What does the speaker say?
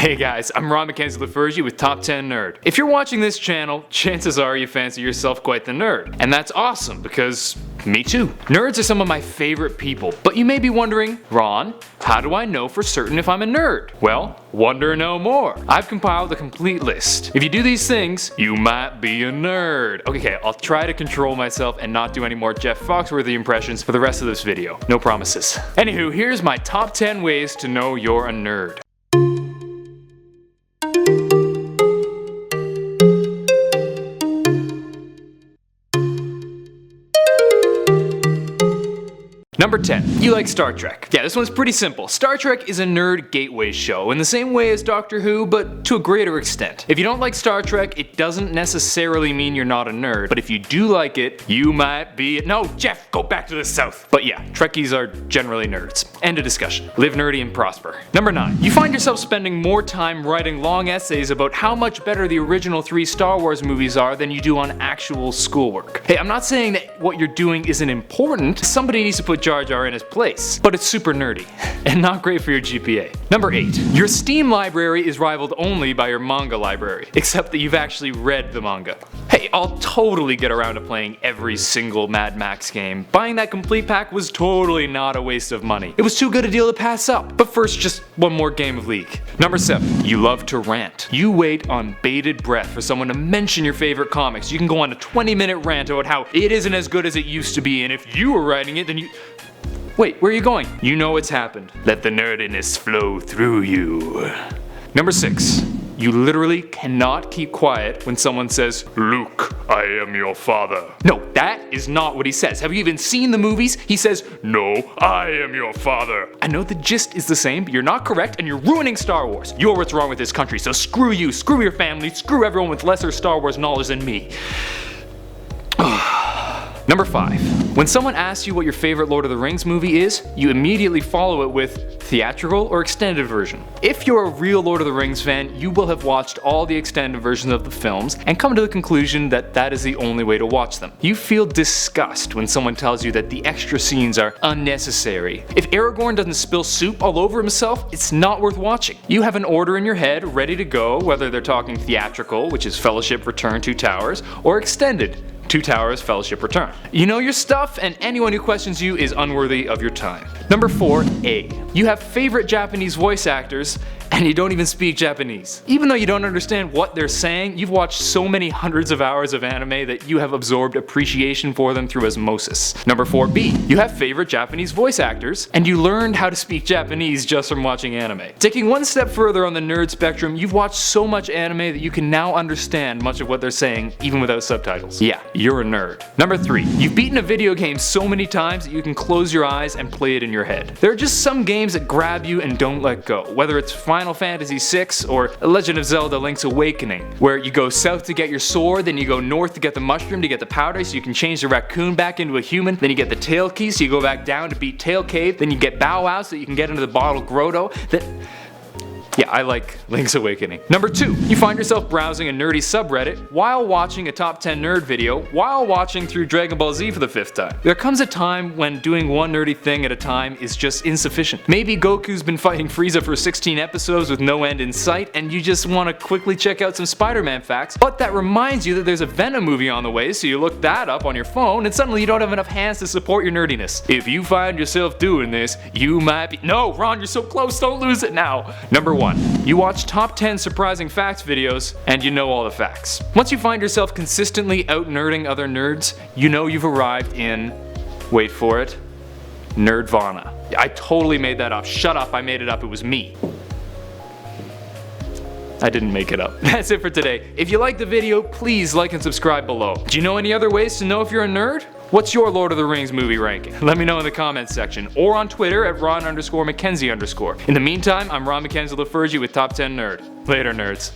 Hey guys, I'm Ron McKenzie-Lafergie with Top 10 Nerd. If you're watching this channel, chances are you fancy yourself quite the nerd. And that's awesome because me too. Nerds are some of my favorite people, but you may be wondering, Ron, how do I know for certain if I'm a nerd? Well, wonder no more. I've compiled a complete list. If you do these things, you might be a nerd. Okay, I'll try to control myself and not do any more Jeff Foxworthy impressions for the rest of this video. No promises. Anywho, here's my top 10 ways to know you're a nerd. Number 10. You like Star Trek. Yeah, this one's pretty simple. Star Trek is a nerd gateway show in the same way as Doctor Who, but to a greater extent. If you don't like Star Trek, it doesn't necessarily mean you're not a nerd, but if you do like it, you might be— No, Jeff, go back to the south. But yeah, Trekkies are generally nerds. End of discussion. Live nerdy and prosper. Number 9. You find yourself spending more time writing long essays about how much better the original 3 Star Wars movies are than you do on actual schoolwork. Hey, I'm not saying that what you're doing isn't important. Somebody needs to put Jar Jar in his place, but it's super nerdy and not great for your GPA. Number 8. Your Steam library is rivaled only by your manga library, except that you've actually read the manga. Hey, I'll totally get around to playing every single Mad Max game. Buying that complete pack was totally not a waste of money. It was too good a deal to pass up. But first, just one more game of League. Number 7. You love to rant. You wait on bated breath for someone to mention your favorite comics. You can go on a 20-minute rant about how it isn't as good as it used to be, and if you were writing it, then you— Wait, where are you going? You know it's happened. Let the nerdiness flow through you. Number 6. You literally cannot keep quiet when someone says, "Luke, I am your father." No, that is not what he says. Have you even seen the movies? He says, "No, I am your father." I know the gist is the same, but you're not correct and you're ruining Star Wars. You're what's wrong with this country, so screw you, screw your family, screw everyone with lesser Star Wars knowledge than me. Number 5. When someone asks you what your favorite Lord of the Rings movie is, you immediately follow it with theatrical or extended version. If you're a real Lord of the Rings fan, you will have watched all the extended versions of the films and come to the conclusion that that is the only way to watch them. You feel disgust when someone tells you that the extra scenes are unnecessary. If Aragorn doesn't spill soup all over himself, it's not worth watching. You have an order in your head ready to go, whether they're talking theatrical, which is Fellowship Return, Two Towers, or extended, Two Towers, Fellowship Return. You know your stuff, and anyone who questions you is unworthy of your time. Number 4. A. You have favorite Japanese voice actors, and you don't even speak Japanese. Even though you don't understand what they're saying, you've watched so many hundreds of hours of anime that you have absorbed appreciation for them through osmosis. Number 4B. You have favorite Japanese voice actors, and you learned how to speak Japanese just from watching anime. Taking one step further on the nerd spectrum, you've watched so much anime that you can now understand much of what they're saying, even without subtitles. Yeah, you're a nerd. Number 3. You've beaten a video game so many times that you can close your eyes and play it in your head. There are just some games that grab you and don't let go, whether it's Final Fantasy VI or Legend of Zelda Link's Awakening, where you go south to get your sword, then you go north to get the mushroom to get the powder so you can change the raccoon back into a human, then you get the tail key so you go back down to beat Tail Cave, then you get Bow Wow so you can get into the bottle Grotto, then— Yeah, I like Link's Awakening. Number 2. You find yourself browsing a nerdy subreddit while watching a top 10 nerd video while watching through Dragon Ball Z for the 5th time. There comes a time when doing one nerdy thing at a time is just insufficient. Maybe Goku's been fighting Frieza for 16 episodes with no end in sight and you just want to quickly check out some Spider-Man facts, but that reminds you that there's a Venom movie on the way, so you look that up on your phone and suddenly you don't have enough hands to support your nerdiness. If you find yourself doing this, you might be— No, Ron, you're so close, don't lose it now. Number 1. You watch top 10 surprising facts videos and you know all the facts. Once you find yourself consistently out-nerding other nerds, you know you've arrived in— wait for it— Nerdvana. I totally made that up. Shut up, I made it up, it was me. I didn't make it up. That's it for today. If you liked the video, please like and subscribe below. Do you know any other ways to know if you're a nerd? What's your Lord of the Rings movie ranking? Let me know in the comments section, or on Twitter at Ron_McKenzie_. In the meantime, I'm Ron McKenzie-Lafergie with Top 10 Nerd. Later, nerds.